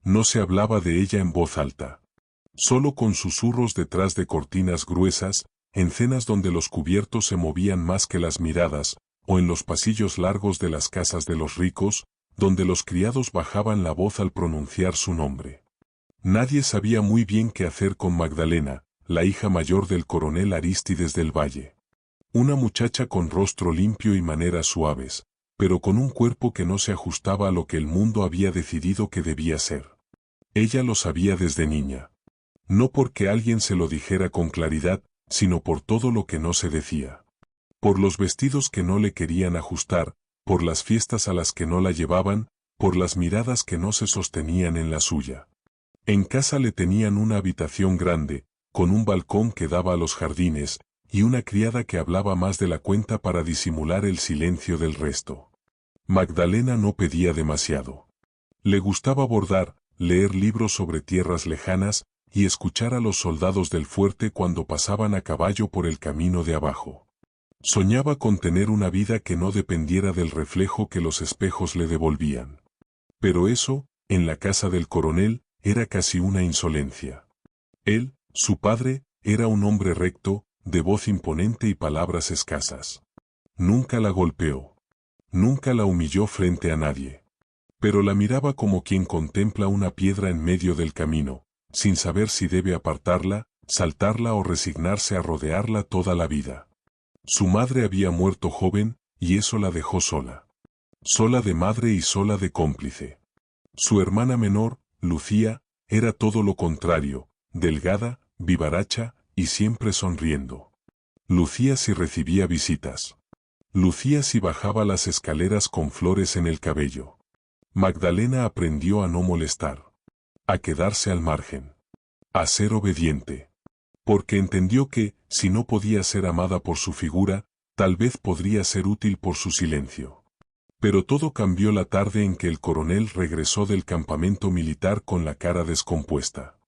No se hablaba de ella en voz alta. Solo con susurros detrás de cortinas gruesas, en cenas donde los cubiertos se movían más que las miradas, o en los pasillos largos de las casas de los ricos, donde los criados bajaban la voz al pronunciar su nombre. Nadie sabía muy bien qué hacer con Magdalena, la hija mayor del coronel Arístides del Valle. Una muchacha con rostro limpio y maneras suaves, pero con un cuerpo que no se ajustaba a lo que el mundo había decidido que debía ser. Ella lo sabía desde niña. No porque alguien se lo dijera con claridad, sino por todo lo que no se decía. Por los vestidos que no le querían ajustar, por las fiestas a las que no la llevaban, por las miradas que no se sostenían en la suya. En casa le tenían una habitación grande, con un balcón que daba a los jardines, y una criada que hablaba más de la cuenta para disimular el silencio del resto. Magdalena no pedía demasiado. Le gustaba bordar, leer libros sobre tierras lejanas, y escuchar a los soldados del fuerte cuando pasaban a caballo por el camino de abajo. Soñaba con tener una vida que no dependiera del reflejo que los espejos le devolvían. Pero eso, en la casa del coronel, era casi una insolencia. Él, su padre, era un hombre recto, de voz imponente y palabras escasas. Nunca la golpeó. Nunca la humilló frente a nadie. Pero la miraba como quien contempla una piedra en medio del camino, sin saber si debe apartarla, saltarla o resignarse a rodearla toda la vida. Su madre había muerto joven, y eso la dejó sola. Sola de madre y sola de cómplice. Su hermana menor, Lucía, era todo lo contrario, delgada, vivaracha, y siempre sonriendo. Lucía si recibía visitas. Lucía si bajaba las escaleras con flores en el cabello. Magdalena aprendió a no molestar. A quedarse al margen. A ser obediente. Porque entendió que, si no podía ser amada por su figura, tal vez podría ser útil por su silencio. Pero todo cambió la tarde en que el coronel regresó del campamento militar con la cara descompuesta.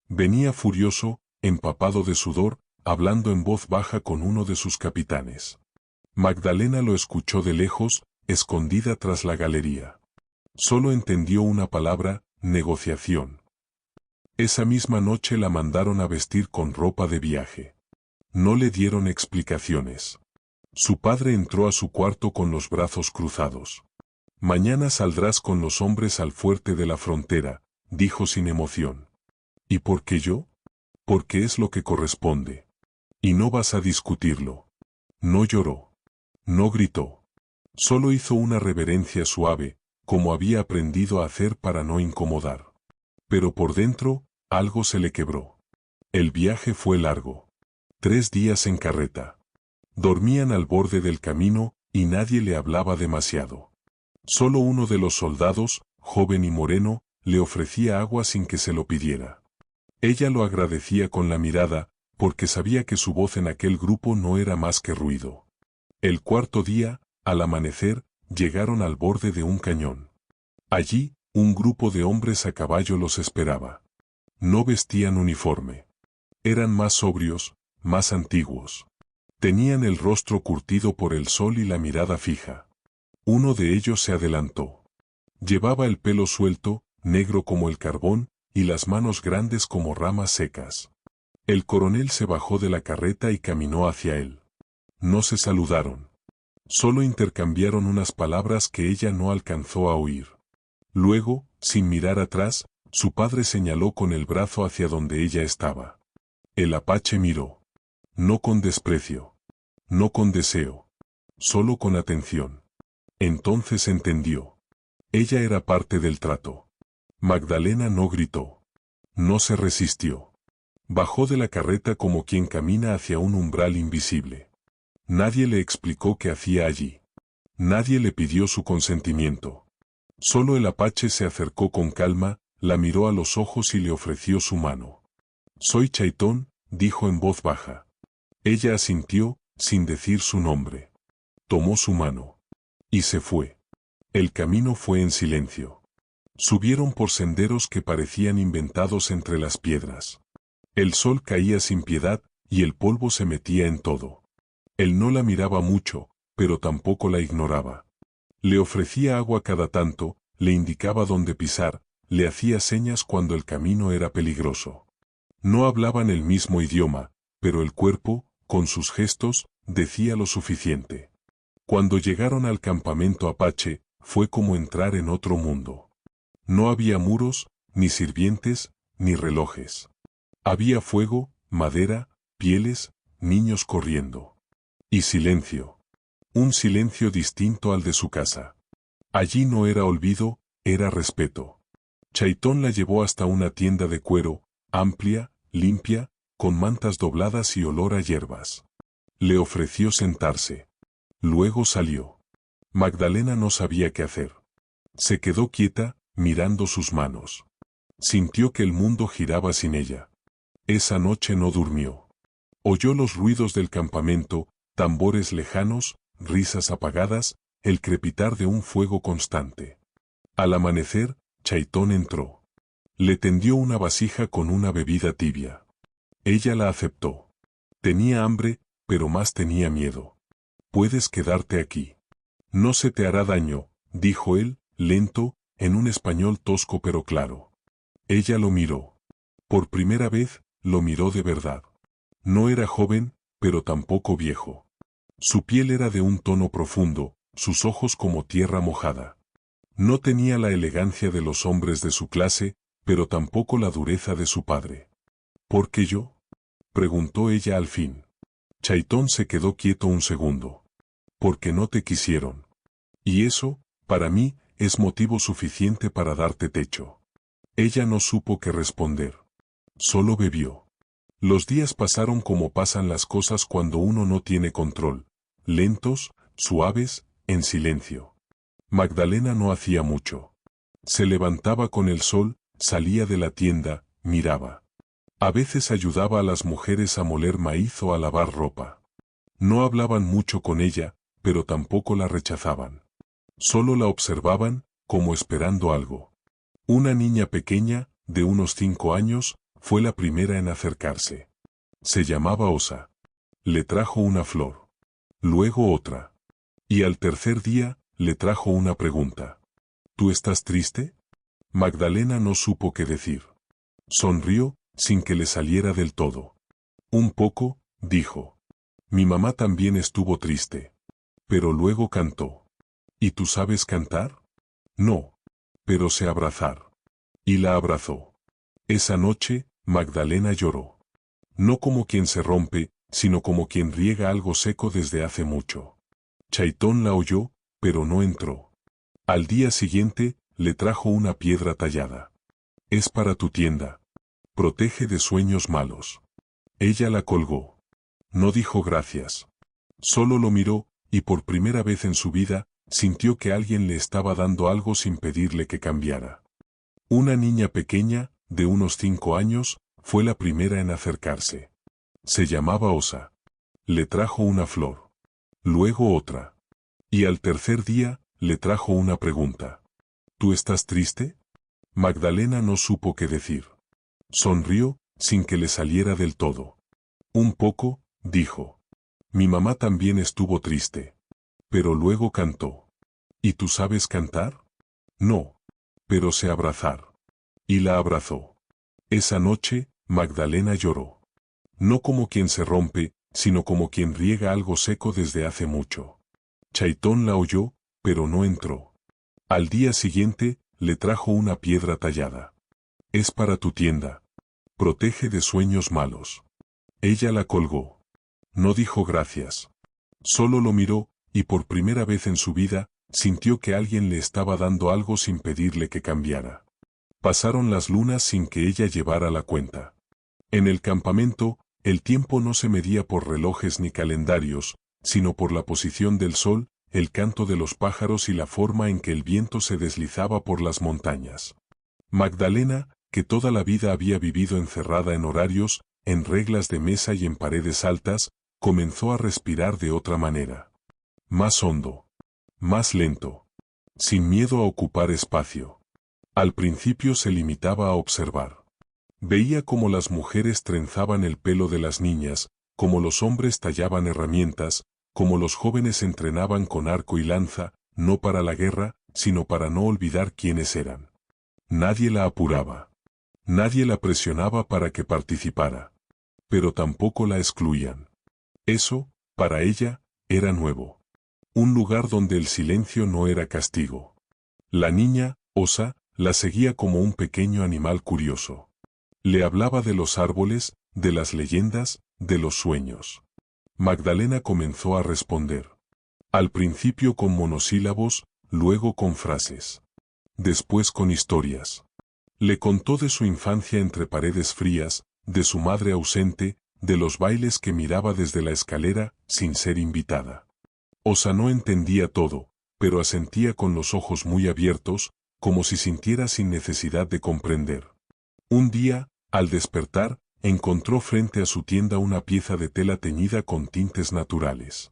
Venía furioso, empapado de sudor, hablando en voz baja con uno de sus capitanes. Magdalena lo escuchó de lejos, escondida tras la galería. Solo entendió una palabra: negociación. Esa misma noche la mandaron a vestir con ropa de viaje. No le dieron explicaciones. Su padre entró a su cuarto con los brazos cruzados. Mañana saldrás con los hombres al fuerte de la frontera, dijo sin emoción. ¿Y por qué yo? Porque es lo que corresponde. Y no vas a discutirlo. No lloró. No gritó. Solo hizo una reverencia suave, como había aprendido a hacer para no incomodar. Pero por dentro, algo se le quebró. El viaje fue largo. 3 días en carreta. Dormían al borde del camino, y nadie le hablaba demasiado. Solo uno de los soldados, joven y moreno, le ofrecía agua sin que se lo pidiera. Ella lo agradecía con la mirada, porque sabía que su voz en aquel grupo no era más que ruido. El 4.º día, al amanecer, llegaron al borde de un cañón. Allí, un grupo de hombres a caballo los esperaba. No vestían uniforme. Eran más sobrios, más antiguos. Tenían el rostro curtido por el sol y la mirada fija. Uno de ellos se adelantó. Llevaba el pelo suelto, negro como el carbón, y las manos grandes como ramas secas. El coronel se bajó de la carreta y caminó hacia él. No se saludaron. Solo intercambiaron unas palabras que ella no alcanzó a oír. Luego, sin mirar atrás, su padre señaló con el brazo hacia donde ella estaba. El apache miró. No con desprecio. No con deseo. Solo con atención. Entonces entendió. Ella era parte del trato. Magdalena no gritó. No se resistió. Bajó de la carreta como quien camina hacia un umbral invisible. Nadie le explicó qué hacía allí. Nadie le pidió su consentimiento. Solo el apache se acercó con calma, la miró a los ojos y le ofreció su mano. Soy Chaitón, dijo en voz baja. Ella asintió, sin decir su nombre. Tomó su mano. Y se fue. El camino fue en silencio. Subieron por senderos que parecían inventados entre las piedras. El sol caía sin piedad, y el polvo se metía en todo. Él no la miraba mucho, pero tampoco la ignoraba. Le ofrecía agua cada tanto, le indicaba dónde pisar, le hacía señas cuando el camino era peligroso. No hablaban el mismo idioma, pero el cuerpo, con sus gestos, decía lo suficiente. Cuando llegaron al campamento apache, fue como entrar en otro mundo. No había muros, ni sirvientes, ni relojes. Había fuego, madera, pieles, niños corriendo. Y silencio. Un silencio distinto al de su casa. Allí no era olvido, era respeto. Chaitón la llevó hasta una tienda de cuero, amplia, limpia, con mantas dobladas y olor a hierbas. Le ofreció sentarse. Luego salió. Magdalena no sabía qué hacer. Se quedó quieta, mirando sus manos. Sintió que el mundo giraba sin ella. Esa noche no durmió. Oyó los ruidos del campamento, tambores lejanos, risas apagadas, el crepitar de un fuego constante. Al amanecer, Chaitón entró. Le tendió una vasija con una bebida tibia. Ella la aceptó. Tenía hambre, pero más tenía miedo. Puedes quedarte aquí. No se te hará daño, dijo él, lento, en un español tosco pero claro. Ella lo miró. Por primera vez, lo miró de verdad. No era joven, pero tampoco viejo. Su piel era de un tono profundo, sus ojos como tierra mojada. No tenía la elegancia de los hombres de su clase, pero tampoco la dureza de su padre. ¿Por qué yo? Preguntó ella al fin. Chaitón se quedó quieto un segundo. Porque no te quisieron. Y eso, para mí, es motivo suficiente para darte techo. Ella no supo qué responder. Solo bebió. Los días pasaron como pasan las cosas cuando uno no tiene control. Lentos, suaves, en silencio. Magdalena no hacía mucho. Se levantaba con el sol, salía de la tienda, miraba. A veces ayudaba a las mujeres a moler maíz o a lavar ropa. No hablaban mucho con ella, pero tampoco la rechazaban. Solo la observaban, como esperando algo. Una niña pequeña, de unos 5 años, fue la primera en acercarse. Se llamaba Osa. Le trajo una flor. Luego otra. Y al tercer día, le trajo una pregunta. ¿Tú estás triste? Magdalena no supo qué decir. Sonrió, sin que le saliera del todo. Un poco, dijo. Mi mamá también estuvo triste. Pero luego cantó. ¿Y tú sabes cantar? No. Pero sé abrazar. Y la abrazó. Esa noche, Magdalena lloró. No como quien se rompe, sino como quien riega algo seco desde hace mucho. Chaitón la oyó, pero no entró. Al día siguiente, le trajo una piedra tallada. Es para tu tienda. Protege de sueños malos. Ella la colgó. No dijo gracias. Solo lo miró, y por primera vez en su vida, sintió que alguien le estaba dando algo sin pedirle que cambiara. Una niña pequeña, de unos 5 años, fue la primera en acercarse. Se llamaba Osa. Le trajo una flor. Luego otra. Y al tercer día, le trajo una pregunta. ¿Tú estás triste? Magdalena no supo qué decir. Sonrió, sin que le saliera del todo. Un poco, dijo. Mi mamá también estuvo triste. Pero luego cantó. ¿Y tú sabes cantar? No. Pero sé abrazar. Y la abrazó. Esa noche, Magdalena lloró. No como quien se rompe, sino como quien riega algo seco desde hace mucho. Chaitón la oyó, pero no entró. Al día siguiente, le trajo una piedra tallada. Es para tu tienda. Protege de sueños malos. Ella la colgó. No dijo gracias. Solo lo miró, y por primera vez en su vida, sintió que alguien le estaba dando algo sin pedirle que cambiara. Pasaron las lunas sin que ella llevara la cuenta. En el campamento, el tiempo no se medía por relojes ni calendarios, sino por la posición del sol, el canto de los pájaros y la forma en que el viento se deslizaba por las montañas. Magdalena, que toda la vida había vivido encerrada en horarios, en reglas de mesa y en paredes altas, comenzó a respirar de otra manera. Más hondo. Más lento. Sin miedo a ocupar espacio. Al principio se limitaba a observar. Veía cómo las mujeres trenzaban el pelo de las niñas, cómo los hombres tallaban herramientas, cómo los jóvenes entrenaban con arco y lanza, no para la guerra, sino para no olvidar quiénes eran. Nadie la apuraba. Nadie la presionaba para que participara. Pero tampoco la excluían. Eso, para ella, era nuevo. Un lugar donde el silencio no era castigo. La niña, Osa, la seguía como un pequeño animal curioso. Le hablaba de los árboles, de las leyendas, de los sueños. Magdalena comenzó a responder. Al principio con monosílabos, luego con frases. Después con historias. Le contó de su infancia entre paredes frías, de su madre ausente, de los bailes que miraba desde la escalera, sin ser invitada. Osa no entendía todo, pero asentía con los ojos muy abiertos, como si sintiera sin necesidad de comprender. Un día, al despertar, encontró frente a su tienda una pieza de tela teñida con tintes naturales.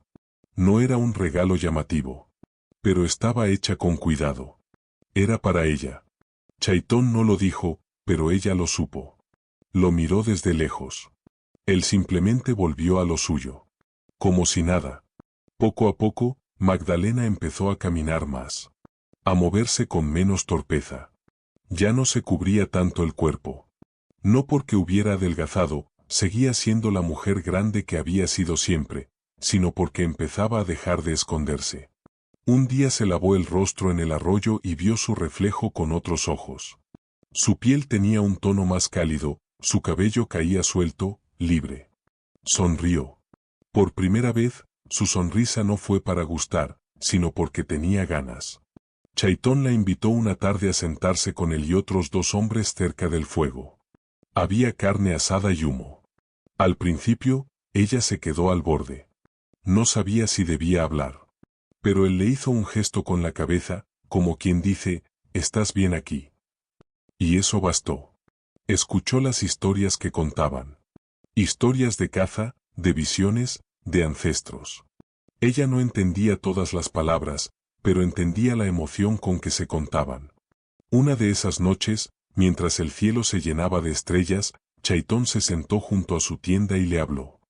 No era un regalo llamativo, pero estaba hecha con cuidado. Era para ella. Chaitón no lo dijo, pero ella lo supo. Lo miró desde lejos. Él simplemente volvió a lo suyo. Como si nada. Poco a poco, Magdalena empezó a caminar más. A moverse con menos torpeza. Ya no se cubría tanto el cuerpo. No porque hubiera adelgazado, seguía siendo la mujer grande que había sido siempre, sino porque empezaba a dejar de esconderse. Un día se lavó el rostro en el arroyo y vio su reflejo con otros ojos. Su piel tenía un tono más cálido, su cabello caía suelto, libre. Sonrió. Por primera vez, su sonrisa no fue para gustar, sino porque tenía ganas. Chaitón la invitó una tarde a sentarse con él y otros dos hombres cerca del fuego. Había carne asada y humo. Al principio, ella se quedó al borde. No sabía si debía hablar. Pero él le hizo un gesto con la cabeza, como quien dice, «Estás bien aquí». Y eso bastó. Escuchó las historias que contaban. Historias de caza, de visiones, de ancestros. Ella no entendía todas las palabras, pero entendía la emoción con que se contaban. Una de esas noches, mientras el cielo se llenaba de estrellas, Chaitón se sentó junto a su tienda y le habló.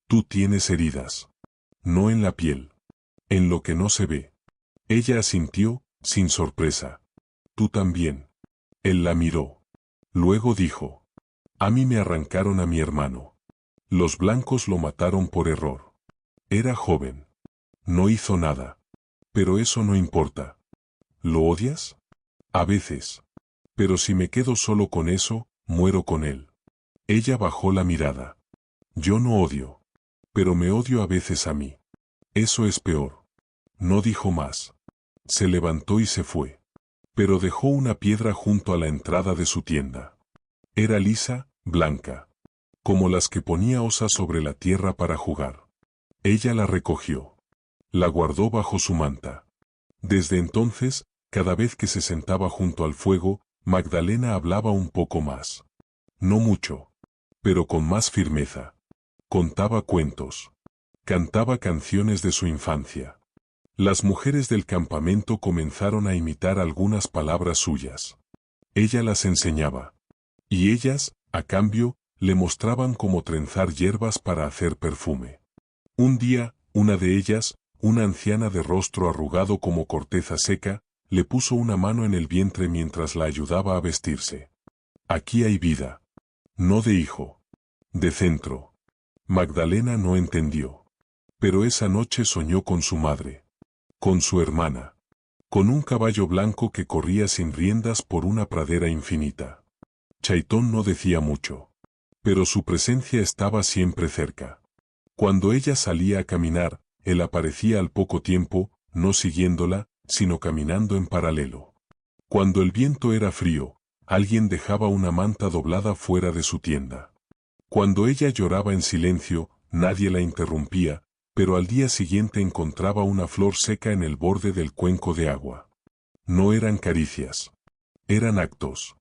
«Tú tienes heridas. No en la piel. En lo que no se ve». Ella asintió, sin sorpresa. «Tú también». Él la miró. Luego dijo. «A mí me arrancaron a mi hermano. Los blancos lo mataron por error. Era joven. No hizo nada. Pero eso no importa. ¿Lo odias? A veces. Pero si me quedo solo con eso, muero con él». Ella bajó la mirada. «Yo no odio. Pero me odio a veces a mí. Eso es peor». No dijo más. Se levantó y se fue. Pero dejó una piedra junto a la entrada de su tienda. Era lisa, blanca. Como las que ponía Osa sobre la tierra para jugar. Ella la recogió. La guardó bajo su manta. Desde entonces, cada vez que se sentaba junto al fuego, Magdalena hablaba un poco más. No mucho. Pero con más firmeza. Contaba cuentos. Cantaba canciones de su infancia. Las mujeres del campamento comenzaron a imitar algunas palabras suyas. Ella las enseñaba. Y ellas, a cambio, le mostraban cómo trenzar hierbas para hacer perfume. Un día, una de ellas, una anciana de rostro arrugado como corteza seca, le puso una mano en el vientre mientras la ayudaba a vestirse. «Aquí hay vida. No de hijo. De centro». Magdalena no entendió. Pero esa noche soñó con su madre. Con su hermana. Con un caballo blanco que corría sin riendas por una pradera infinita. Chaitón no decía mucho. Pero su presencia estaba siempre cerca. Cuando ella salía a caminar, él aparecía al poco tiempo, no siguiéndola, sino caminando en paralelo. Cuando el viento era frío, alguien dejaba una manta doblada fuera de su tienda. Cuando ella lloraba en silencio, nadie la interrumpía, pero al día siguiente encontraba una flor seca en el borde del cuenco de agua. No eran caricias. Eran actos.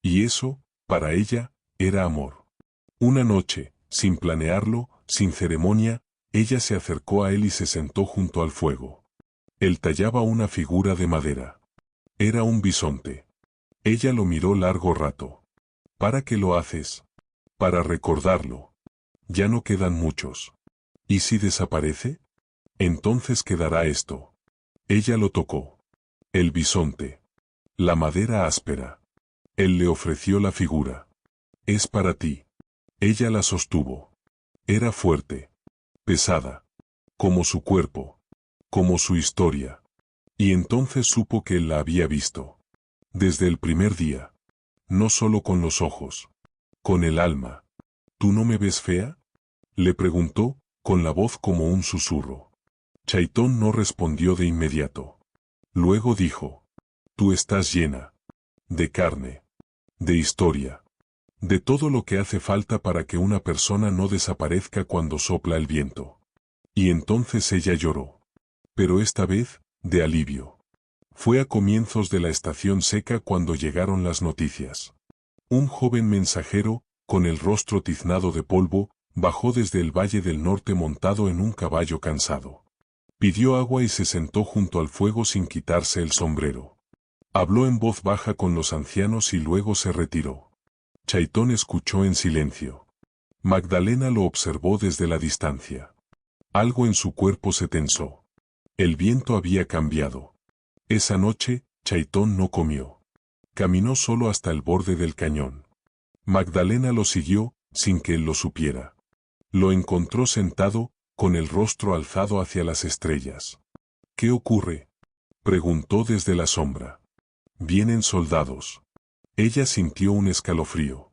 Y eso, para ella, era amor. Una noche, sin planearlo, sin ceremonia, ella se acercó a él y se sentó junto al fuego. Él tallaba una figura de madera. Era un bisonte. Ella lo miró largo rato. «¿Para qué lo haces?» «Para recordarlo. Ya no quedan muchos». «¿Y si desaparece?» «Entonces quedará esto». Ella lo tocó. El bisonte. La madera áspera. Él le ofreció la figura. Es para ti. Ella la sostuvo. Era fuerte, pesada, como su cuerpo, como su historia. Y entonces supo que él la había visto. Desde el primer día. No solo con los ojos. Con el alma. ¿Tú no me ves fea?, le preguntó, con la voz como un susurro. Chaitón no respondió de inmediato. Luego dijo: tú estás llena. De carne. De historia. De todo lo que hace falta para que una persona no desaparezca cuando sopla el viento. Y entonces ella lloró. Pero esta vez, de alivio. Fue a comienzos de la estación seca cuando llegaron las noticias. Un joven mensajero, con el rostro tiznado de polvo, bajó desde el Valle del Norte montado en un caballo cansado. Pidió agua y se sentó junto al fuego sin quitarse el sombrero. Habló en voz baja con los ancianos y luego se retiró. Chaitón escuchó en silencio. Magdalena lo observó desde la distancia. Algo en su cuerpo se tensó. El viento había cambiado. Esa noche, Chaitón no comió. Caminó solo hasta el borde del cañón. Magdalena lo siguió, sin que él lo supiera. Lo encontró sentado, con el rostro alzado hacia las estrellas. ¿Qué ocurre?, preguntó desde la sombra. Vienen soldados. Ella sintió un escalofrío.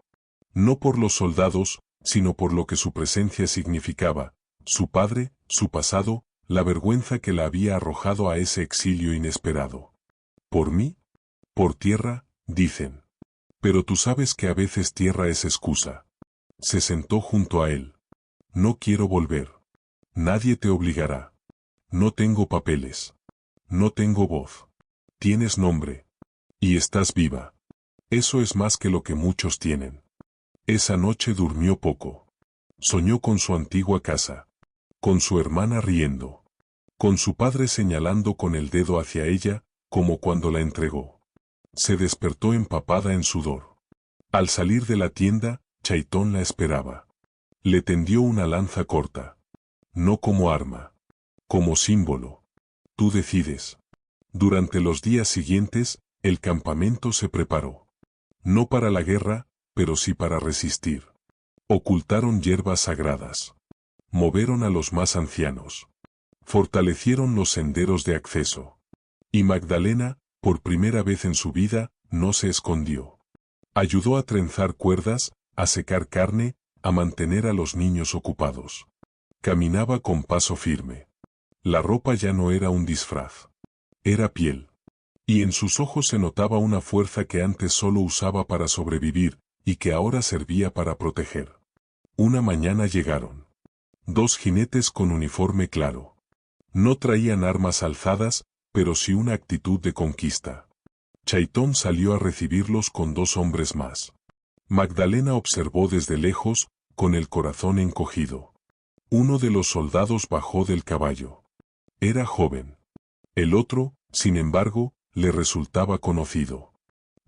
No por los soldados, sino por lo que su presencia significaba, su padre, su pasado, la vergüenza que la había arrojado a ese exilio inesperado. ¿Por mí? Por tierra, dicen. Pero tú sabes que a veces tierra es excusa. Se sentó junto a él. No quiero volver. Nadie te obligará. No tengo papeles. No tengo voz. Tienes nombre. Y estás viva. Eso es más que lo que muchos tienen. Esa noche durmió poco. Soñó con su antigua casa. Con su hermana riendo. Con su padre señalando con el dedo hacia ella, como cuando la entregó. Se despertó empapada en sudor. Al salir de la tienda, Chaitón la esperaba. Le tendió una lanza corta. No como arma. Como símbolo. Tú decides. Durante los días siguientes, el campamento se preparó. No para la guerra, pero sí para resistir. Ocultaron hierbas sagradas. Moveron a los más ancianos. Fortalecieron los senderos de acceso. Y Magdalena, por primera vez en su vida, no se escondió. Ayudó a trenzar cuerdas, a secar carne, a mantener a los niños ocupados. Caminaba con paso firme. La ropa ya no era un disfraz. Era piel. Y en sus ojos se notaba una fuerza que antes solo usaba para sobrevivir, y que ahora servía para proteger. Una mañana llegaron. 2 jinetes con uniforme claro. No traían armas alzadas, pero sí una actitud de conquista. Chaitón salió a recibirlos con 2 hombres más. Magdalena observó desde lejos, con el corazón encogido. Uno de los soldados bajó del caballo. Era joven. El otro, sin embargo, le resultaba conocido.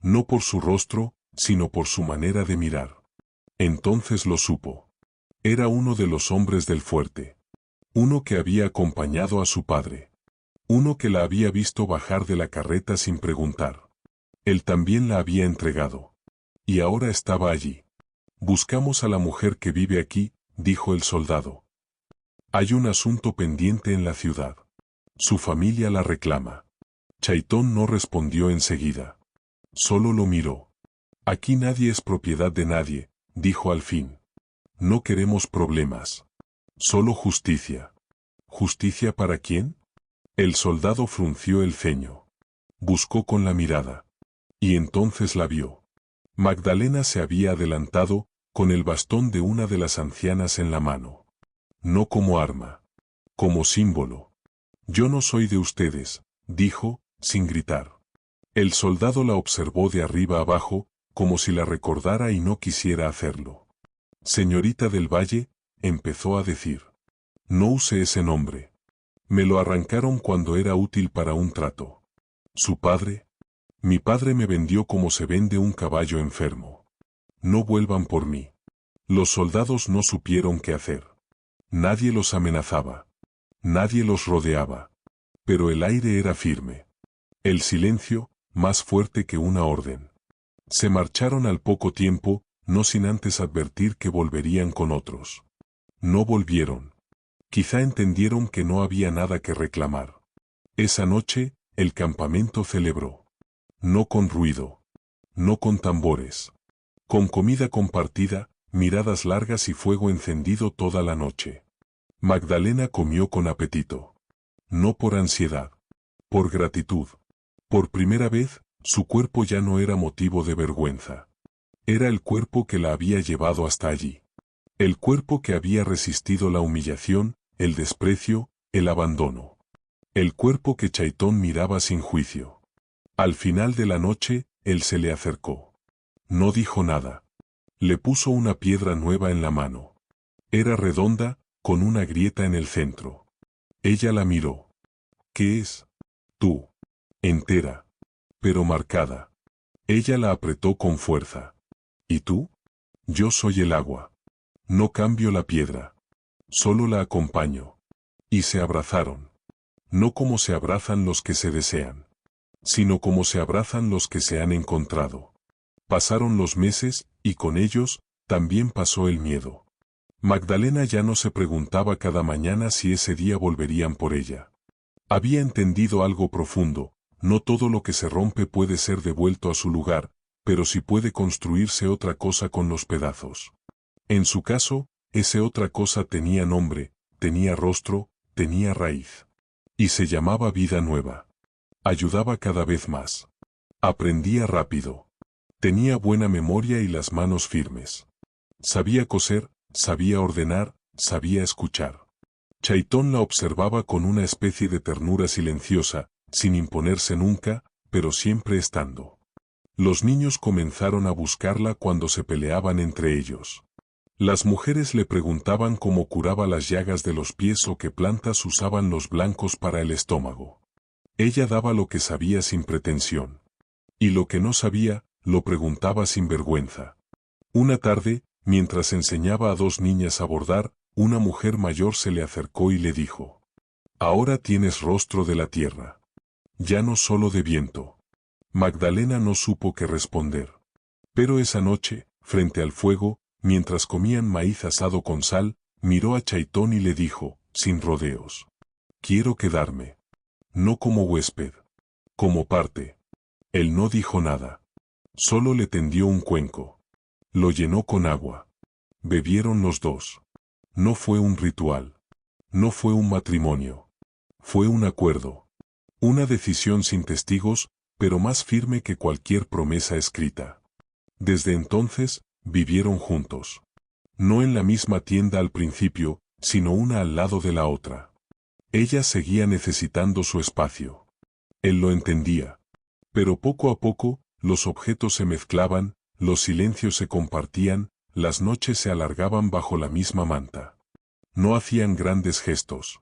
No por su rostro, sino por su manera de mirar. Entonces lo supo. Era uno de los hombres del fuerte. Uno que había acompañado a su padre. Uno que la había visto bajar de la carreta sin preguntar. Él también la había entregado. Y ahora estaba allí. Buscamos a la mujer que vive aquí, dijo el soldado. Hay un asunto pendiente en la ciudad. Su familia la reclama. Chaitón no respondió enseguida. Solo lo miró. Aquí nadie es propiedad de nadie, dijo al fin. No queremos problemas. Solo justicia. ¿Justicia para quién? El soldado frunció el ceño. Buscó con la mirada. Y entonces la vio. Magdalena se había adelantado, con el bastón de una de las ancianas en la mano. No como arma. Como símbolo. Yo no soy de ustedes, dijo, sin gritar. El soldado la observó de arriba abajo, como si la recordara y no quisiera hacerlo. Señorita del Valle, empezó a decir. No use ese nombre. Me lo arrancaron cuando era útil para un trato. ¿Su padre? Mi padre me vendió como se vende un caballo enfermo. No vuelvan por mí. Los soldados no supieron qué hacer. Nadie los amenazaba. Nadie los rodeaba. Pero el aire era firme. El silencio, más fuerte que una orden. Se marcharon al poco tiempo, no sin antes advertir que volverían con otros. No volvieron. Quizá entendieron que no había nada que reclamar. Esa noche, el campamento celebró. No con ruido. No con tambores. Con comida compartida, miradas largas y fuego encendido toda la noche. Magdalena comió con apetito. No por ansiedad. Por gratitud. Por primera vez, su cuerpo ya no era motivo de vergüenza. Era el cuerpo que la había llevado hasta allí. El cuerpo que había resistido la humillación, el desprecio, el abandono. El cuerpo que Chaitón miraba sin juicio. Al final de la noche, él se le acercó. No dijo nada. Le puso una piedra nueva en la mano. Era redonda, con una grieta en el centro. Ella la miró. ¿Qué es? Tú. Entera. Pero marcada. Ella la apretó con fuerza. ¿Y tú? Yo soy el agua. No cambio la piedra. Solo la acompaño. Y se abrazaron. No como se abrazan los que se desean, sino como se abrazan los que se han encontrado. Pasaron los meses, y con ellos, también pasó el miedo. Magdalena ya no se preguntaba cada mañana si ese día volverían por ella. Había entendido algo profundo: no todo lo que se rompe puede ser devuelto a su lugar, pero sí puede construirse otra cosa con los pedazos. En su caso, esa otra cosa tenía nombre, tenía rostro, tenía raíz. Y se llamaba vida nueva. Ayudaba cada vez más. Aprendía rápido. Tenía buena memoria y las manos firmes. Sabía coser, sabía ordenar, sabía escuchar. Chaitón la observaba con una especie de ternura silenciosa, sin imponerse nunca, pero siempre estando. Los niños comenzaron a buscarla cuando se peleaban entre ellos. Las mujeres le preguntaban cómo curaba las llagas de los pies o qué plantas usaban los blancos para el estómago. Ella daba lo que sabía sin pretensión. Y lo que no sabía, lo preguntaba sin vergüenza. Una tarde, mientras enseñaba a dos niñas a bordar, una mujer mayor se le acercó y le dijo: «Ahora tienes rostro de la tierra. Ya no solo de viento». Magdalena no supo qué responder. Pero esa noche, frente al fuego, mientras comían maíz asado con sal, miró a Chaitón y le dijo, sin rodeos: «Quiero quedarme. No como huésped. Como parte». Él no dijo nada. Solo le tendió un cuenco. Lo llenó con agua. Bebieron los dos. No fue un ritual. No fue un matrimonio. Fue un acuerdo. Una decisión sin testigos, pero más firme que cualquier promesa escrita. Desde entonces, vivieron juntos. No en la misma tienda al principio, sino una al lado de la otra. Ella seguía necesitando su espacio. Él lo entendía. Pero poco a poco, los objetos se mezclaban, los silencios se compartían, las noches se alargaban bajo la misma manta. No hacían grandes gestos.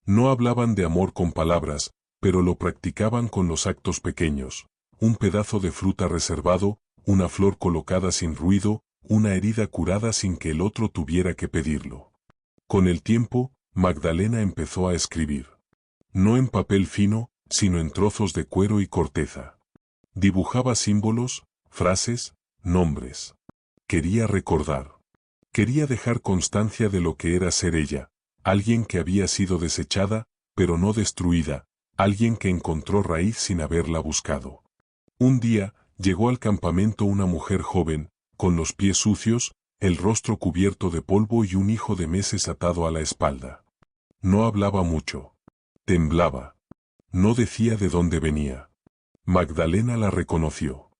No hablaban de amor con palabras, pero lo practicaban con los actos pequeños: un pedazo de fruta reservado, una flor colocada sin ruido, una herida curada sin que el otro tuviera que pedirlo. Con el tiempo, Magdalena empezó a escribir. No en papel fino, sino en trozos de cuero y corteza. Dibujaba símbolos, frases, nombres. Quería recordar. Quería dejar constancia de lo que era ser ella, alguien que había sido desechada, pero no destruida, alguien que encontró raíz sin haberla buscado. Un día, llegó al campamento una mujer joven, con los pies sucios, el rostro cubierto de polvo y un hijo de meses atado a la espalda. No hablaba mucho. Temblaba. No decía de dónde venía. Magdalena la reconoció.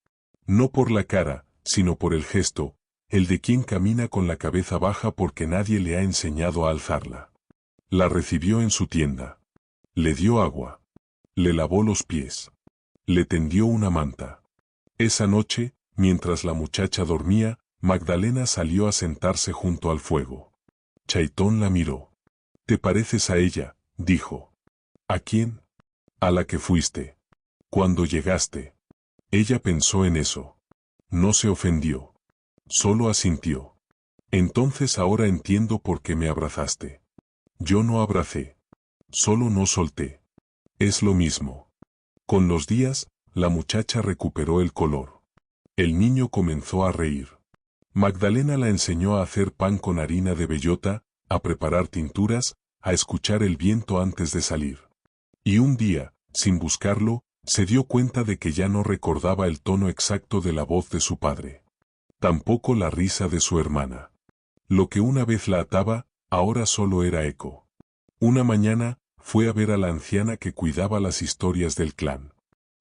No por la cara, sino por el gesto, el de quien camina con la cabeza baja porque nadie le ha enseñado a alzarla. La recibió en su tienda. Le dio agua. Le lavó los pies. Le tendió una manta. Esa noche, mientras la muchacha dormía, Magdalena salió a sentarse junto al fuego. Chaitón la miró. «¿Te pareces a ella?», dijo. «¿A quién?». «A la que fuiste. Cuando llegaste». Ella pensó en eso. No se ofendió. Solo asintió. «Entonces ahora entiendo por qué me abrazaste». «Yo no abracé. Solo no solté». «Es lo mismo». Con los días, la muchacha recuperó el color. El niño comenzó a reír. Magdalena la enseñó a hacer pan con harina de bellota, a preparar tinturas, a escuchar el viento antes de salir. Y un día, sin buscarlo, se dio cuenta de que ya no recordaba el tono exacto de la voz de su padre. Tampoco la risa de su hermana. Lo que una vez la ataba, ahora solo era eco. Una mañana, fue a ver a la anciana que cuidaba las historias del clan.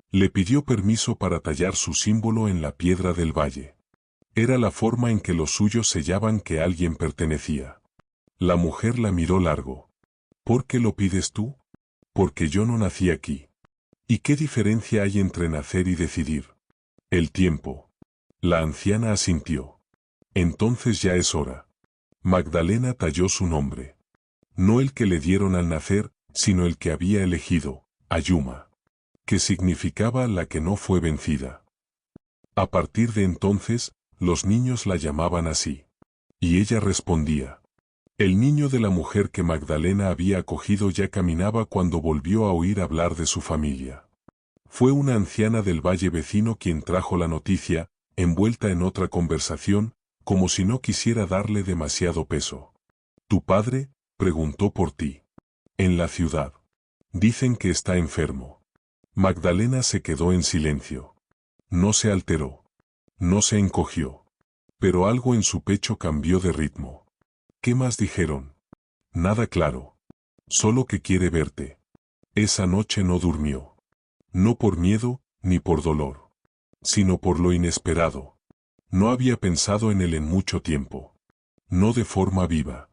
Le pidió permiso para tallar su símbolo en la piedra del valle. Era la forma en que los suyos sellaban que alguien pertenecía. La mujer la miró largo. ¿Por qué lo pides tú? Porque yo no nací aquí. ¿Y qué diferencia hay entre nacer y decidir? El tiempo. La anciana asintió. Entonces ya es hora. Magdalena talló su nombre. No el que le dieron al nacer, sino el que había elegido, Ayuma. Que significaba la que no fue vencida. A partir de entonces, los niños la llamaban así. Y ella respondía. El niño de la mujer que Magdalena había acogido ya caminaba cuando volvió a oír hablar de su familia. Fue una anciana del valle vecino quien trajo la noticia, envuelta en otra conversación, como si no quisiera darle demasiado peso. ¿Tu padre? Preguntó por ti. En la ciudad. Dicen que está enfermo. Magdalena se quedó en silencio. No se alteró. No se encogió. Pero algo en su pecho cambió de ritmo. ¿Qué más dijeron? Nada claro. Solo que quiere verte. Esa noche no durmió. No por miedo, ni por dolor. Sino por lo inesperado. No había pensado en él en mucho tiempo. No de forma viva.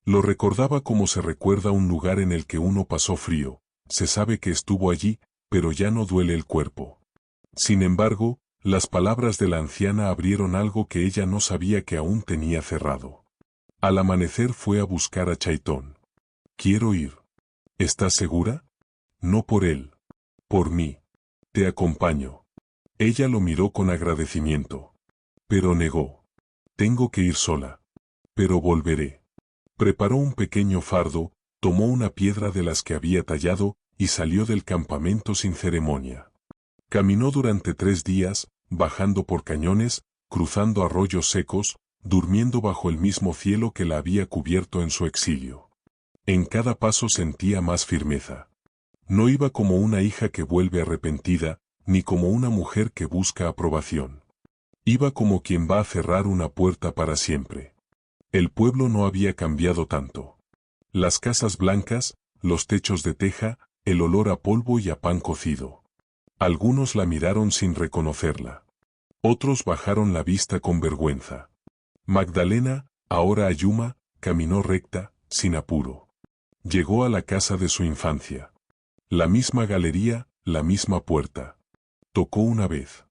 Lo recordaba como se recuerda un lugar en el que uno pasó frío. Se sabe que estuvo allí, pero ya no duele el cuerpo. Sin embargo, las palabras de la anciana abrieron algo que ella no sabía que aún tenía cerrado. Al amanecer fue a buscar a Chaitón. Quiero ir. ¿Estás segura? No por él. Por mí. Te acompaño. Ella lo miró con agradecimiento. Pero negó. Tengo que ir sola. Pero volveré. Preparó un pequeño fardo, tomó una piedra de las que había tallado, y salió del campamento sin ceremonia. Caminó durante 3 días, bajando por cañones, cruzando arroyos secos, durmiendo bajo el mismo cielo que la había cubierto en su exilio. En cada paso sentía más firmeza. No iba como una hija que vuelve arrepentida, ni como una mujer que busca aprobación. Iba como quien va a cerrar una puerta para siempre. El pueblo no había cambiado tanto. Las casas blancas, los techos de teja, el olor a polvo y a pan cocido. Algunos la miraron sin reconocerla. Otros bajaron la vista con vergüenza. Magdalena, ahora Ayuma, caminó recta, sin apuro. Llegó a la casa de su infancia. La misma galería, la misma puerta. Tocó una vez.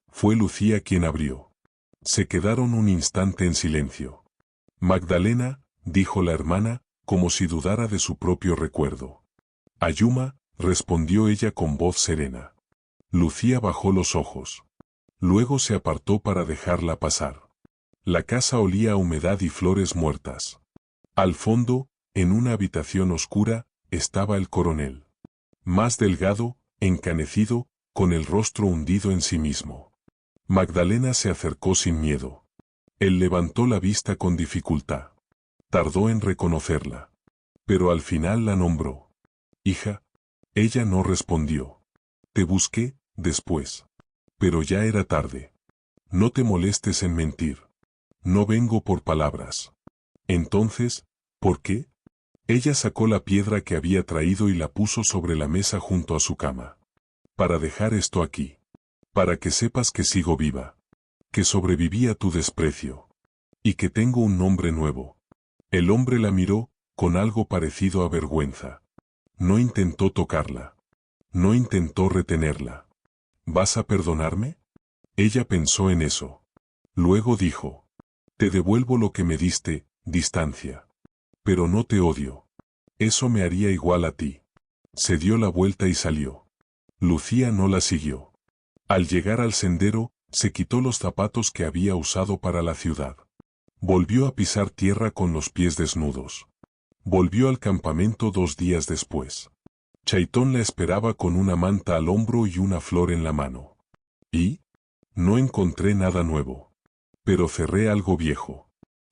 Fue Lucía quien abrió. Se quedaron un instante en silencio. Magdalena, dijo la hermana, como si dudara de su propio recuerdo. Ayuma, respondió ella con voz serena. Lucía bajó los ojos. Luego se apartó para dejarla pasar. La casa olía a humedad y flores muertas. Al fondo, en una habitación oscura, estaba el coronel. Más delgado, encanecido, con el rostro hundido en sí mismo. Magdalena se acercó sin miedo. Él levantó la vista con dificultad. Tardó en reconocerla. Pero al final la nombró. Hija. Ella no respondió. Te busqué, después. Pero ya era tarde. No te molestes en mentir. No vengo por palabras. Entonces, ¿por qué? Ella sacó la piedra que había traído y la puso sobre la mesa junto a su cama. Para dejar esto aquí. Para que sepas que sigo viva. Que sobreviví a tu desprecio. Y que tengo un nombre nuevo. El hombre la miró, con algo parecido a vergüenza. No intentó tocarla. No intentó retenerla. ¿Vas a perdonarme? Ella pensó en eso. Luego dijo. Te devuelvo lo que me diste, distancia. Pero no te odio. Eso me haría igual a ti. Se dio la vuelta y salió. Lucía no la siguió. Al llegar al sendero, se quitó los zapatos que había usado para la ciudad. Volvió a pisar tierra con los pies desnudos. Volvió al campamento 2 días después. Chaitón la esperaba con una manta al hombro y una flor en la mano. ¿Y? No encontré nada nuevo. Pero cerré algo viejo.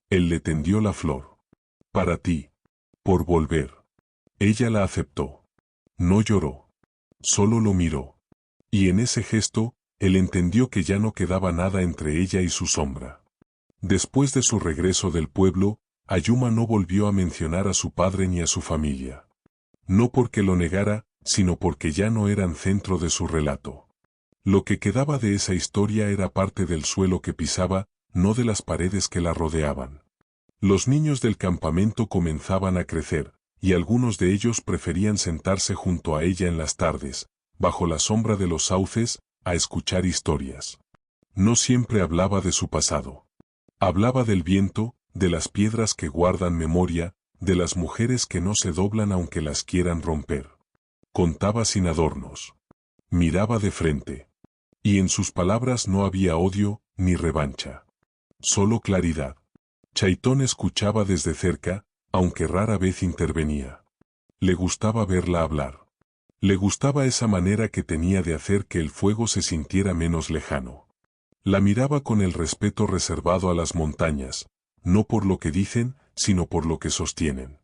Él le tendió la flor. Para ti. Por volver. Ella la aceptó. No lloró. Solo lo miró. Y en ese gesto, él entendió que ya no quedaba nada entre ella y su sombra. Después de su regreso del pueblo, Ayuma no volvió a mencionar a su padre ni a su familia. No porque lo negara, sino porque ya no eran centro de su relato. Lo que quedaba de esa historia era parte del suelo que pisaba, no de las paredes que la rodeaban. Los niños del campamento comenzaban a crecer, y algunos de ellos preferían sentarse junto a ella en las tardes, bajo la sombra de los sauces, a escuchar historias. No siempre hablaba de su pasado. Hablaba del viento, de las piedras que guardan memoria, de las mujeres que no se doblan aunque las quieran romper. Contaba sin adornos. Miraba de frente. Y en sus palabras no había odio, ni revancha. Solo claridad. Chaitón escuchaba desde cerca, aunque rara vez intervenía. Le gustaba verla hablar. Le gustaba esa manera que tenía de hacer que el fuego se sintiera menos lejano. La miraba con el respeto reservado a las montañas, no por lo que dicen, sino por lo que sostienen.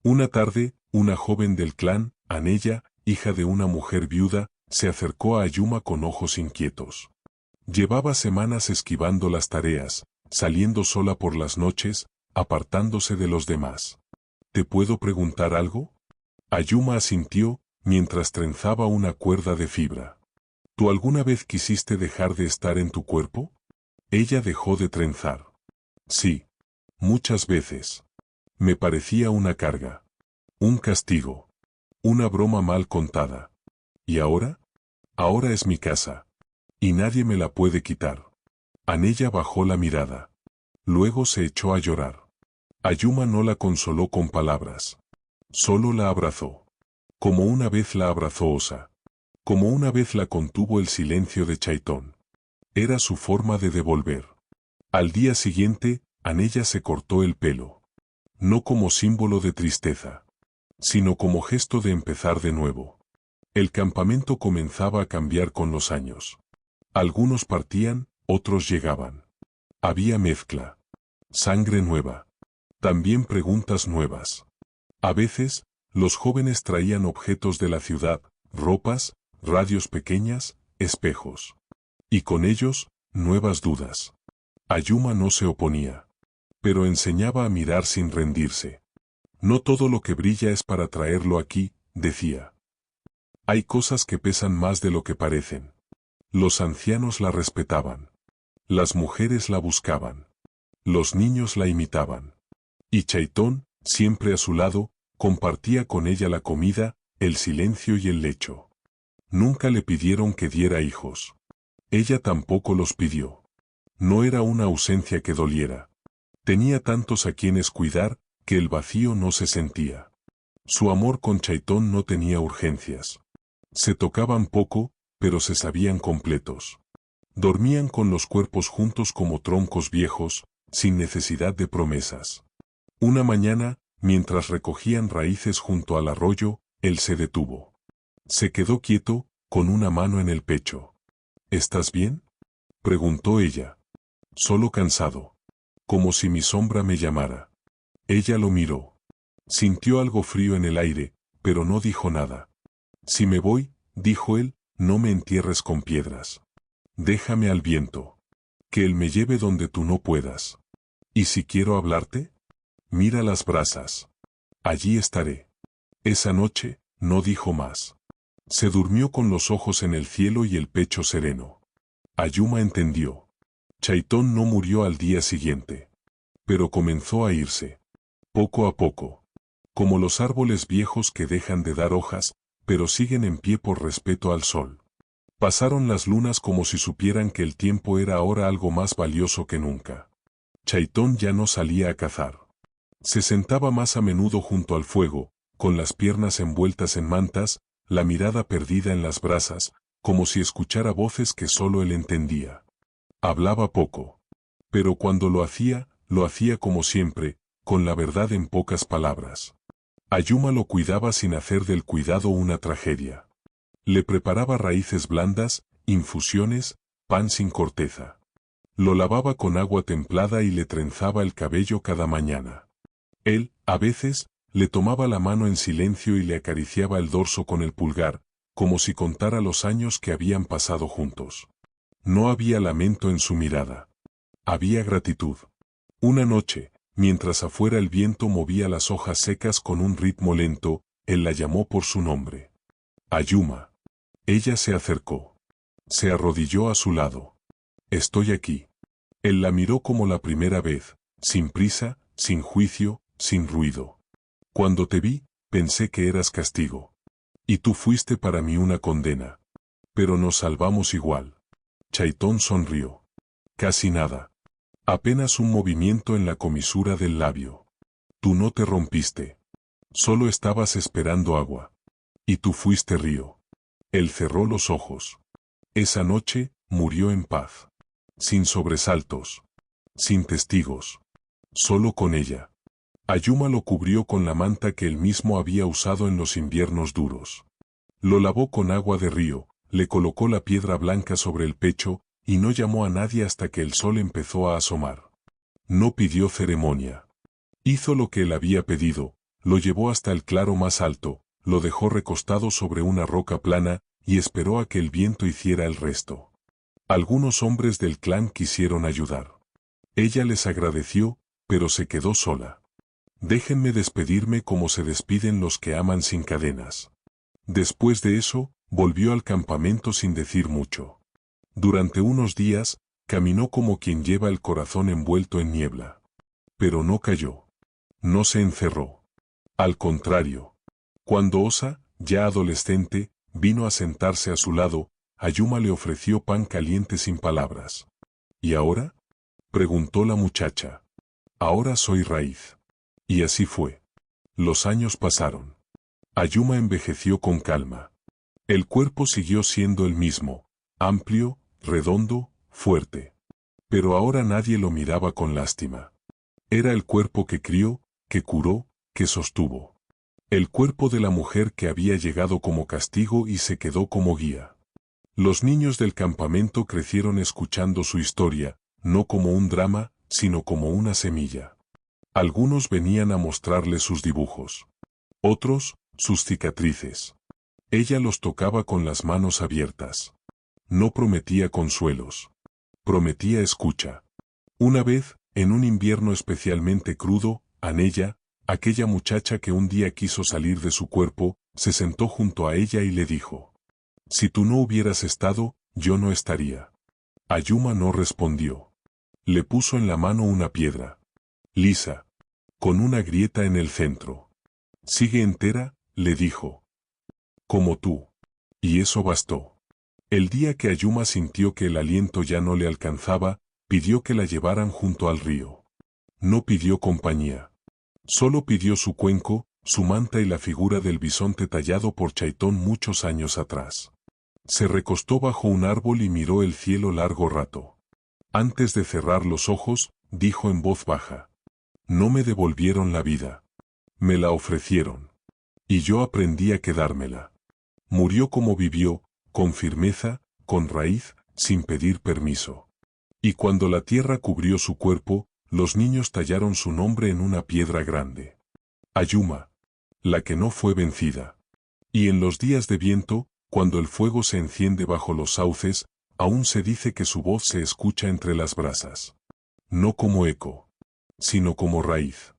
Una tarde, una joven del clan, Anella, hija de una mujer viuda, se acercó a Ayuma con ojos inquietos. Llevaba semanas esquivando las tareas, saliendo sola por las noches, apartándose de los demás. ¿Te puedo preguntar algo? Ayuma asintió, mientras trenzaba una cuerda de fibra. ¿Tú alguna vez quisiste dejar de estar en tu cuerpo? Ella dejó de trenzar. Sí. Muchas veces. Me parecía una carga. Un castigo. Una broma mal contada. ¿Y ahora? Ahora es mi casa. Y nadie me la puede quitar. Anella bajó la mirada. Luego se echó a llorar. Ayuma no la consoló con palabras. Solo la abrazó. Como una vez la abrazó Osa. Como una vez la contuvo el silencio de Chaitón. Era su forma de devolver. Al día siguiente, Anella se cortó el pelo. No como símbolo de tristeza, sino como gesto de empezar de nuevo. El campamento comenzaba a cambiar con los años. Algunos partían, otros llegaban. Había mezcla. Sangre nueva. También preguntas nuevas. A veces, los jóvenes traían objetos de la ciudad, ropas, radios pequeñas, espejos. Y con ellos, nuevas dudas. Ayuma no se oponía. Pero enseñaba a mirar sin rendirse. No todo lo que brilla es para traerlo aquí, decía. Hay cosas que pesan más de lo que parecen. Los ancianos la respetaban. Las mujeres la buscaban. Los niños la imitaban. Y Chaitón, siempre a su lado, compartía con ella la comida, el silencio y el lecho. Nunca le pidieron que diera hijos. Ella tampoco los pidió. No era una ausencia que doliera. Tenía tantos a quienes cuidar, que el vacío no se sentía. Su amor con Chaitón no tenía urgencias. Se tocaban poco, pero se sabían completos. Dormían con los cuerpos juntos como troncos viejos, sin necesidad de promesas. Una mañana, mientras recogían raíces junto al arroyo, él se detuvo. Se quedó quieto, con una mano en el pecho. ¿Estás bien?, preguntó ella. Solo cansado. Como si mi sombra me llamara. Ella lo miró. Sintió algo frío en el aire, pero no dijo nada. Si me voy, dijo él, no me entierres con piedras. Déjame al viento. Que él me lleve donde tú no puedas. ¿Y si quiero hablarte? Mira las brasas. Allí estaré. Esa noche, no dijo más. Se durmió con los ojos en el cielo y el pecho sereno. Ayuma entendió. Chaitón no murió al día siguiente. Pero comenzó a irse. Poco a poco. Como los árboles viejos que dejan de dar hojas, pero siguen en pie por respeto al sol. Pasaron las lunas como si supieran que el tiempo era ahora algo más valioso que nunca. Chaitón ya no salía a cazar. Se sentaba más a menudo junto al fuego, con las piernas envueltas en mantas, la mirada perdida en las brasas, como si escuchara voces que solo él entendía. Hablaba poco. Pero cuando lo hacía como siempre, con la verdad en pocas palabras. Ayuma lo cuidaba sin hacer del cuidado una tragedia. Le preparaba raíces blandas, infusiones, pan sin corteza. Lo lavaba con agua templada y le trenzaba el cabello cada mañana. Él, a veces, le tomaba la mano en silencio y le acariciaba el dorso con el pulgar, como si contara los años que habían pasado juntos. No había lamento en su mirada. Había gratitud. Una noche, mientras afuera el viento movía las hojas secas con un ritmo lento, él la llamó por su nombre. Ayuma. Ella se acercó. Se arrodilló a su lado. Estoy aquí. Él la miró como la primera vez, sin prisa, sin juicio, sin ruido. Cuando te vi, pensé que eras castigo. Y tú fuiste para mí una condena. Pero nos salvamos igual. Chaitón sonrió. Casi nada. Apenas un movimiento en la comisura del labio. Tú no te rompiste. Solo estabas esperando agua. Y tú fuiste río. Él cerró los ojos. Esa noche, murió en paz. Sin sobresaltos. Sin testigos. Solo con ella. Ayuma lo cubrió con la manta que él mismo había usado en los inviernos duros. Lo lavó con agua de río, le colocó la piedra blanca sobre el pecho, y no llamó a nadie hasta que el sol empezó a asomar. No pidió ceremonia. Hizo lo que él había pedido, lo llevó hasta el claro más alto, lo dejó recostado sobre una roca plana, y esperó a que el viento hiciera el resto. Algunos hombres del clan quisieron ayudar. Ella les agradeció, pero se quedó sola. Déjenme despedirme como se despiden los que aman sin cadenas. Después de eso, volvió al campamento sin decir mucho. Durante unos días, caminó como quien lleva el corazón envuelto en niebla. Pero no cayó. No se encerró. Al contrario. Cuando Osa, ya adolescente, vino a sentarse a su lado, Ayuma le ofreció pan caliente sin palabras. ¿Y ahora? Preguntó la muchacha. Ahora soy raíz. Y así fue. Los años pasaron. Ayuma envejeció con calma. El cuerpo siguió siendo el mismo, amplio, redondo, fuerte. Pero ahora nadie lo miraba con lástima. Era el cuerpo que crió, que curó, que sostuvo. El cuerpo de la mujer que había llegado como castigo y se quedó como guía. Los niños del campamento crecieron escuchando su historia, no como un drama, sino como una semilla. Algunos venían a mostrarle sus dibujos. Otros, sus cicatrices. Ella los tocaba con las manos abiertas. No prometía consuelos. Prometía escucha. Una vez, en un invierno especialmente crudo, Anella, aquella muchacha que un día quiso salir de su cuerpo, se sentó junto a ella y le dijo: «Si tú no hubieras estado, yo no estaría». Ayuma no respondió. Le puso en la mano una piedra. Lisa. Con una grieta en el centro. «Sigue entera», le dijo. «Como tú». Y eso bastó. El día que Ayuma sintió que el aliento ya no le alcanzaba, pidió que la llevaran junto al río. No pidió compañía. Solo pidió su cuenco, su manta y la figura del bisonte tallado por Chaitón muchos años atrás. Se recostó bajo un árbol y miró el cielo largo rato. Antes de cerrar los ojos, dijo en voz baja: «No me devolvieron la vida. Me la ofrecieron. Y yo aprendí a quedármela». Murió como vivió, con firmeza, con raíz, sin pedir permiso. Y cuando la tierra cubrió su cuerpo, los niños tallaron su nombre en una piedra grande. Ayuma. La que no fue vencida. Y en los días de viento, cuando el fuego se enciende bajo los sauces, aún se dice que su voz se escucha entre las brasas. No como eco, sino como raíz.